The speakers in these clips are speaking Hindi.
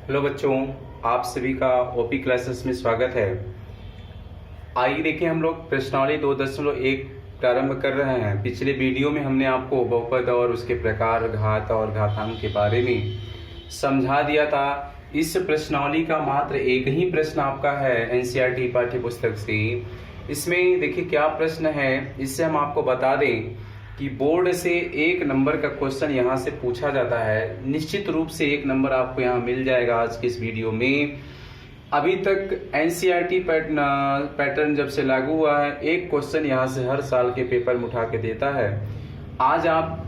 हेलो बच्चों, आप सभी का ओपी क्लासेस में स्वागत है। आइए देखिए, हम लोग प्रश्नावली 2.1 प्रारंभ कर रहे हैं। पिछले वीडियो में हमने आपको बहुपद और उसके प्रकार, घात और घातांक के बारे में समझा दिया था। इस प्रश्नावली का मात्र एक ही प्रश्न आपका है एनसीईआरटी पाठ्य पुस्तक से। इसमें देखिए क्या प्रश्न है, इससे हम आपको बता दें कि बोर्ड से 1 नंबर का क्वेश्चन यहाँ से पूछा जाता है। निश्चित रूप से 1 नंबर आपको यहाँ मिल जाएगा आज के इस वीडियो में। अभी तक एनसीईआरटी पैटर्न जब से लागू हुआ है, 1 क्वेश्चन यहाँ से हर साल के पेपर में उठा के देता है। आज आप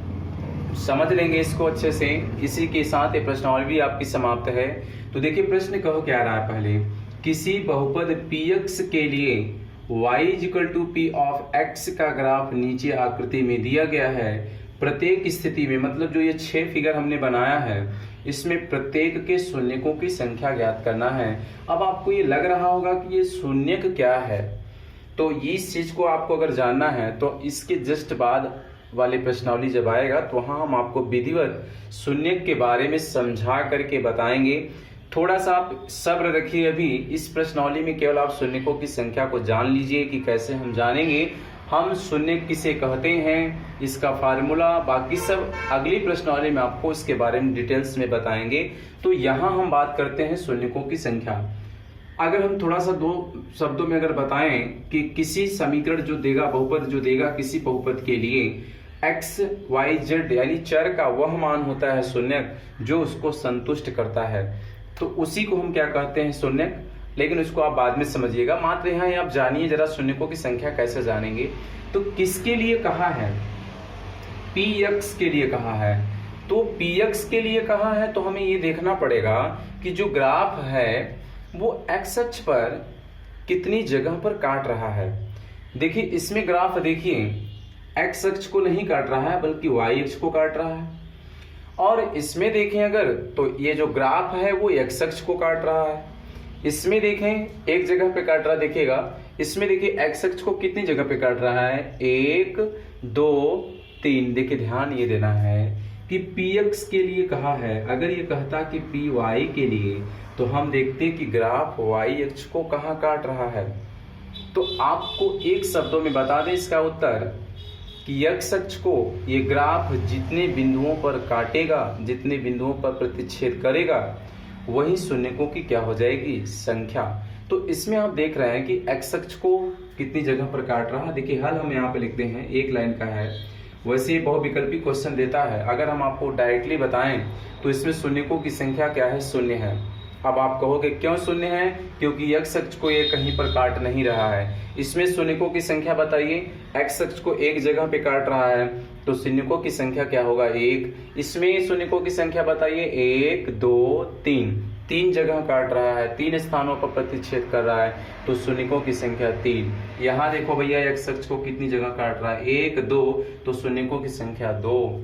समझ लेंगे इसको अच्छे से। इसी के साथ ये प्रश्नावली भी आपकी समाप्त है। तो देखिए प्रश्न कहो क्या रहा है। पहले, किसी बहुपद px के लिए y = p ऑफ x का ग्राफ नीचे आकृति में दिया गया है। प्रत्येक स्थिति में, मतलब जो ये 6 फिगर हमने बनाया है, इसमें प्रत्येक के शून्यकों की संख्या ज्ञात करना है। अब आपको ये लग रहा होगा कि ये शून्यक क्या है, तो इस चीज को आपको अगर जानना है तो इसके जस्ट बाद वाले प्रश्नावली जब आएगा तो वहां हम आपको विधिवत शून्यक के बारे में समझा करके बताएंगे। थोड़ा सा आप सब्र रखिए। अभी इस प्रश्नावली में केवल आप शून्यकों की संख्या को जान लीजिए कि कैसे हम जानेंगे हम शून्यक किसे कहते हैं, इसका फार्मूला, बाकी सब अगली प्रश्नावली में आपको इसके बारे में डिटेल्स में बताएंगे। तो यहाँ हम बात करते हैं शून्यकों की संख्या। अगर हम थोड़ा सा 2 शब्दों में अगर बताएं कि किसी समीकरण जो देगा, बहुपद जो देगा किसी बहुपद के लिए, x, y, z यानी चर का वह मान होता है शून्यक जो उसको संतुष्ट करता है, तो उसी को हम क्या कहते हैं शून्यक। लेकिन उसको आप बाद में समझिएगा, मात्र यहाँ आप जानिए जरा शून्यकों की संख्या कैसे जानेंगे। तो किसके लिए कहा है? px के लिए कहा है। तो px के लिए कहा है तो हमें ये देखना पड़ेगा कि जो ग्राफ है वो x अक्ष पर कितनी जगह पर काट रहा है। देखिए इसमें ग्राफ देखिए x अक्ष को नहीं काट रहा है बल्कि y अक्ष को काट रहा है। और इसमें देखें अगर, तो ये जो ग्राफ है वो x अक्ष को काट रहा है। इसमें देखें एक जगह पे काट रहा है, देखिएगा इसमें देखिए x अक्ष को कितनी जगह पे काट रहा है, 1 2 3। देखिए ध्यान ये देना है कि px के लिए कहा है। अगर ये कहता कि py के लिए, तो हम देखते कि ग्राफ y अक्ष को कहाँ काट रहा है। तो आपको एक शब्दों में बता दें इसका उत्तर कि x अक्ष को ये ग्राफ जितने बिंदुओं पर काटेगा, जितने बिंदुओं पर प्रतिच्छेद करेगा, वही शून्यकों की क्या हो जाएगी, संख्या। तो इसमें आप देख रहे हैं कि x अक्ष को कितनी जगह पर काट रहा है। देखिए हल हम यहाँ पे लिखते हैं, 1 लाइन का है। वैसे ये बहुविकल्पी क्वेश्चन देता है। अगर हम आपको डायरेक्टली बताएं तो इसमें शून्यकों की संख्या क्या है, 0 है। अब आप कहोगे क्यों 0 है? क्योंकि x अक्ष को ये कहीं पर काट नहीं रहा है। इसमें शून्यकों की संख्या बताइए। x अक्ष को एक जगह पे काट रहा है तो शून्यकों की संख्या क्या होगा, 1। इसमें शून्यकों की संख्या बताइए, 1 2 3। 3 जगह काट रहा है, 3 स्थानों पर प्रतिच्छेद कर रहा है, तो शून्यकों की संख्या 3। यहाँ देखो भैया x अक्ष को कितनी जगह काट रहा है, 1 2, तो शून्यकों की संख्या 2।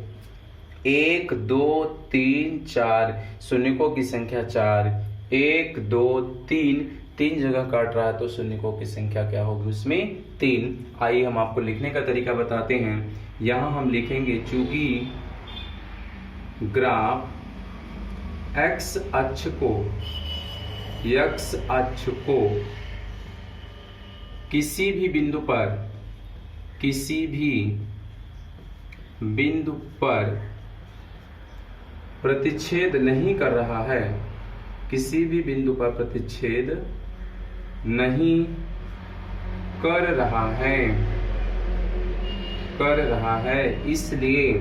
1 2 3 4, शून्यकों की संख्या 4। 1 2 3, 3 जगह काट रहा है तो शून्यकों की संख्या क्या होगी, उसमें 3। आइए हम आपको लिखने का तरीका बताते हैं। यहाँ हम लिखेंगे चूंकि ग्राफ x अक्ष को किसी भी बिंदु पर प्रतिच्छेद नहीं कर रहा है, किसी भी बिंदु पर प्रतिच्छेद नहीं कर रहा है, इसलिए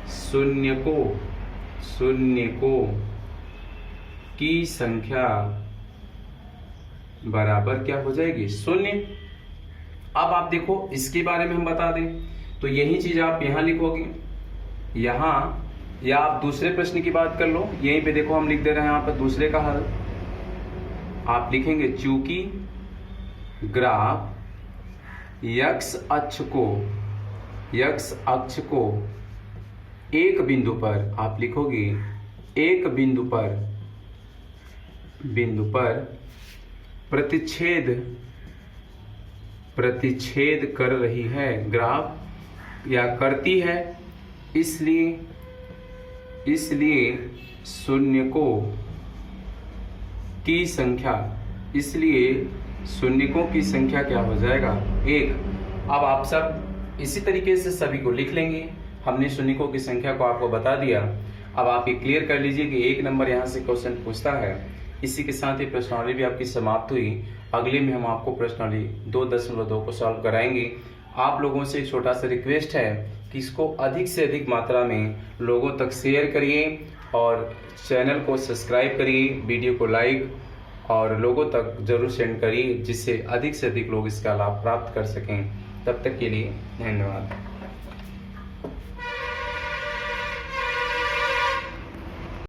शून्यकों की संख्या बराबर क्या हो जाएगी, 0। अब आप देखो इसके बारे में हम बता दें तो यही चीज आप यहां लिखोगे, यहां, या आप दूसरे प्रश्न की बात कर लो। यहीं पे देखो हम लिख दे रहे हैं यहाँ पर दूसरे का हल। आप लिखेंगे चूंकि ग्राफ x अक्ष को एक बिंदु पर, आप लिखोगे एक बिंदु पर प्रतिच्छेद कर रही है, ग्राफ या करती है, इसलिए शून्य की संख्या, इसलिए शून्यकों की संख्या क्या हो जाएगा 1। अब आप सब इसी तरीके से सभी को लिख लेंगे। हमने शून्यकों की संख्या को आपको बता दिया। अब आप ये क्लियर कर लीजिए कि 1 नंबर यहाँ से क्वेश्चन पूछता है। इसी के साथ ही प्रश्नावली भी आपकी समाप्त हुई। अगले में हम आपको प्रश्नावली 2.2 को सॉल्व कराएंगे। आप लोगों से एक छोटा सा रिक्वेस्ट है कि इसको अधिक से अधिक मात्रा में लोगों तक शेयर करिए और चैनल को सब्सक्राइब करिए, वीडियो को लाइक और लोगों तक जरूर सेंड करिए, जिससे अधिक से अधिक लोग इसका लाभ प्राप्त कर सकें। तब तक के लिए धन्यवाद।